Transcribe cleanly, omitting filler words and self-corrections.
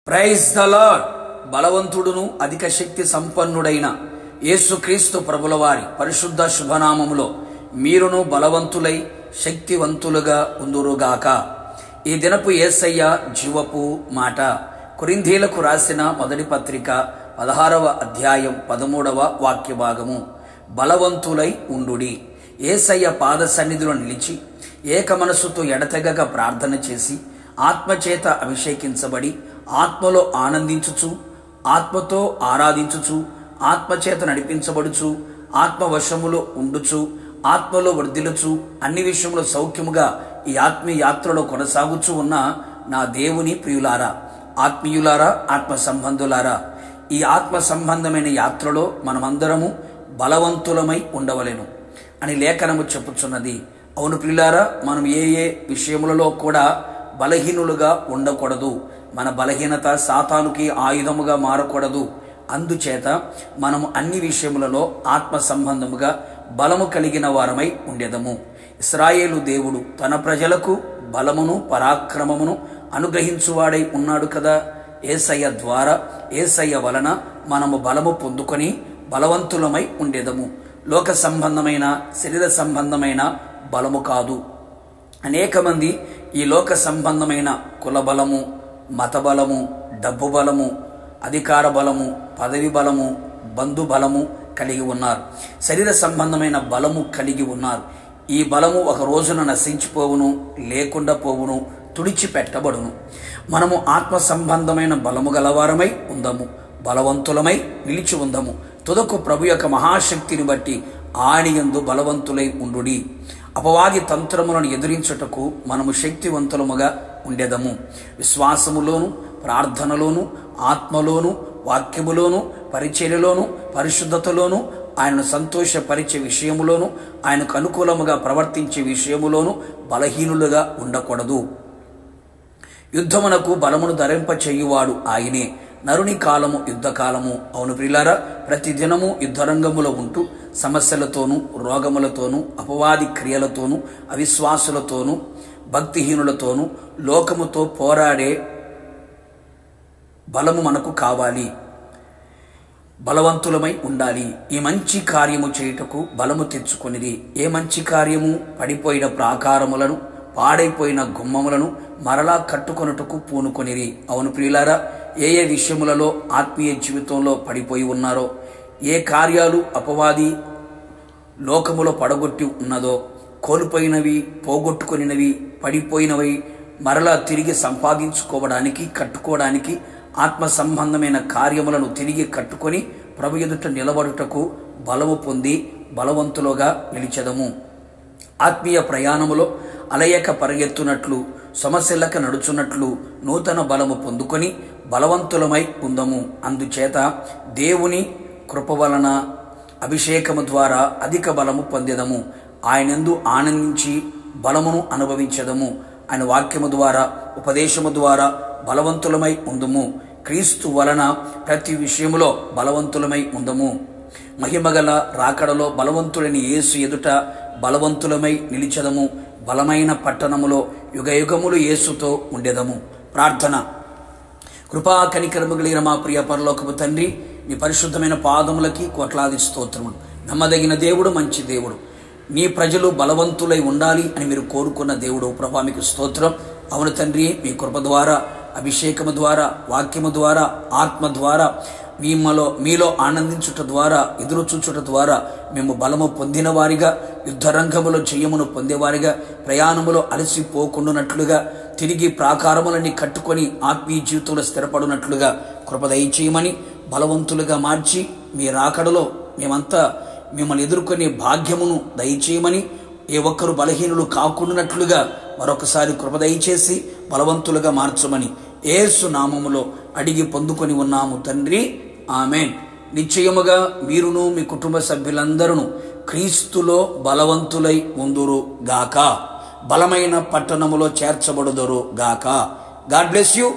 Praise the lord. బలవంతుడును అధిక శక్తి సంపన్నుడైన యేసుక్రీస్తు ప్రభుల వారి పరిశుద్ధ శుభనామములో మీరును బలవంతులై శక్తివంతులుగా ఉందురుగాక. ఈ దినపు యేసయ్య జీవపు మాట. కొరింథీలకు రాసిన మొదటి పత్రిక 16వ అధ్యాయం 13వ వాక్య భాగము. బలవంతులై ఉండుడి. యేసయ్య పాద సన్నిధిలో నిలిచి ఏక మనసుతో ఎడతెగక ప్రార్థన చేసి ఆత్మచేత అభిషేకించబడి ఆత్మలో ఆనందించుచు, ఆత్మతో ఆరాధించుచు, ఆత్మచేత నడిపించబడుచు, ఆత్మవశములో ఉండుచు, ఆత్మలో వర్ధిల్లుచు, అన్ని విషయములో సౌఖ్యముగా ఈ ఆత్మీయ యాత్రలో కొనసాగుచూ ఉన్న నా దేవుని ప్రియులారా, ఆత్మీయులారా, ఆత్మ సంబంధులారా, ఈ ఆత్మ సంబంధమైన యాత్రలో మనమందరము బలవంతులమై ఉండవలెను అని లేఖనము చెప్పుచున్నది. అవును ప్రియులారా, మనం ఏ విషయములలో కూడా బలహీనులుగా ఉండకూడదు. మన బలహీనత సాతానుకి ఆయుధముగా మారకూడదు. అందుచేత మనము అన్ని విషయములలో ఆత్మ సంబంధముగా బలము కలిగిన వారమై ఉండేదము. ఇశ్రాయేలు దేవుడు తన ప్రజలకు బలమును పరాక్రమమును అనుగ్రహించువాడై ఉన్నాడు కదా. యేసయ్య ద్వారా, యేసయ్య వలన మనము బలము పొందుకొని బలవంతులమై ఉండేదము. లోక సంబంధమైన, శరీర సంబంధమైన బలము కాదు. అనేక మంది ఈ లోక సంబంధమైన కుల బలము, మత బలము, డబ్బు బలము, అధికార బలము, పదవి బలము, బంధు బలము కలిగి ఉన్నారు. శరీర సంబంధమైన బలము కలిగి ఉన్నారు. ఈ బలము ఒక రోజున నశించిపోవును, లేకుండా పోవును, తుడిచిపెట్టబడును. మనము ఆత్మ సంబంధమైన బలము గలవారమై ఉందము, బలవంతులమై నిలిచి ఉందము. తుదకు ప్రభు యొక్క మహాశక్తిని బట్టి ఆయన యందు బలవంతులై ఉండుడి. అపవాది తంత్రములను ఎదిరించుటకు మనము శక్తివంతులముగా ఉండేదము. విశ్వాసములోను, ప్రార్థనలోను, ఆత్మలోను, వాక్యములోను, పరిచర్యలోను, పరిశుద్ధతలోను, ఆయనను సంతోషపరిచే విషయములోను, ఆయనకు అనుకూలముగా ప్రవర్తించే విషయములోను బలహీనులుగా ఉండకూడదు. యుద్ధమునకు బలమును ధరింపచేయువాడు ఆయనే. నరుని కాలము యుద్ధకాలము. అవును ప్రియులారా, ప్రతి దినము యుద్ధరంగములో ఉంటూ సమస్యలతోనూ, రోగములతోనూ, అపవాది క్రియలతోనూ, అవిశ్వాసులతోనూ, భక్తిహీనులతోనూ, లోకముతో పోరాడే బలము మనకు కావాలి. బలవంతులమై ఉండాలి. ఈ మంచి కార్యము చేయుటకు బలము తెచ్చుకొనిది. ఏ మంచి కార్యము? పడిపోయిన ప్రాకారములను, పాడైపోయిన గుమ్మములను మరలా కట్టుకొనుటకు పూనుకొనిరి. అవును ప్రియులారా, ఏ విషయములలో ఆత్మీయ జీవితంలో పడిపోయి ఉన్నారో, ఏ కార్యాలు అపవాది లోకములో పడగొట్టి ఉన్నదో, కోల్పోయినవి, పోగొట్టుకొనినవి, పడిపోయినవి మరలా తిరిగి సంపాదించుకోవడానికి, కట్టుకోవడానికి, ఆత్మ సంబంధమైన కార్యములను తిరిగి కట్టుకొని ప్రభు ఎదుట నిలబడుటకు బలము పొంది బలవంతులుగా నిలిచెదము. ఆత్మీయ ప్రయాణములో అలయక పరిగెత్తునట్లు, సమస్యలక నడుచున్నట్లు నూతన బలము పొందుకొని బలవంతులమై ఉందము. అందుచేత దేవుని కృప వలన అభిషేకము ద్వారా అధిక బలము పొందేదము. ఆయనందు ఆనందించి బలమును అనుభవించదము. ఆయన వాక్యము ద్వారా, ఉపదేశము ద్వారా బలవంతులమై ఉందము. క్రీస్తు వలన ప్రతి విషయములో బలవంతులమై ఉందము. మహిమగల రాకడలో బలవంతుడైన యేసు ఎదుట బలవంతులమై నిలిచెదము. బలమైన పట్టణములో యుగయుగములు యేసుతో ఉండేదము. ప్రార్థన. కృపా కనికరము కలిగిన మా ప్రియ పరలోకపు తండ్రి, నీ పరిశుద్ధమైన పాదములకి కోట్లాది స్తోత్రములు. నమ్మదగిన దేవుడు, మంచి దేవుడు, నీ ప్రజలు బలవంతులై ఉండాలి అని మీరు కోరుకున్న దేవుడు ప్రభా, మీకు స్తోత్రం. అవును తండ్రి, మీ కృప ద్వారా, అభిషేకము ద్వారా, వాక్యము ద్వారా, ఆత్మ ద్వారా, మీలో ఆనందించుట ద్వారా, ఎదురు చూచుట ద్వారా మేము బలము పొందిన వారిగా, యుద్ధరంగములో జయమును పొందేవారిగా, ప్రయాణములో అలసిపోకుండానట్లుగా, తిరిగి ప్రాకారములన్నీ కట్టుకొని ఆత్మీయ జీవితంలో స్థిరపడినట్లుగా కృప దయచేయమని, బలవంతులుగా మార్చి మీ రాకడలో మేమంతా మిమ్మల్ని ఎదుర్కొనే భాగ్యమును దయచేయమని, ఏ ఒక్కరు బలహీనులు కాకుండానట్లుగా మరొకసారి కృప దయచేసి బలవంతులుగా మార్చమని యేసు నామములో అడిగి పొందుకొని ఉన్నాము తండ్రి. ఆమేన్. నిశ్చయముగా మీరును మీ కుటుంబ సభ్యులందరూ క్రీస్తులో బలవంతులై ఉందురు గాక. బలమైన పట్టణములో చేర్చబడుదురు గాక. God bless you.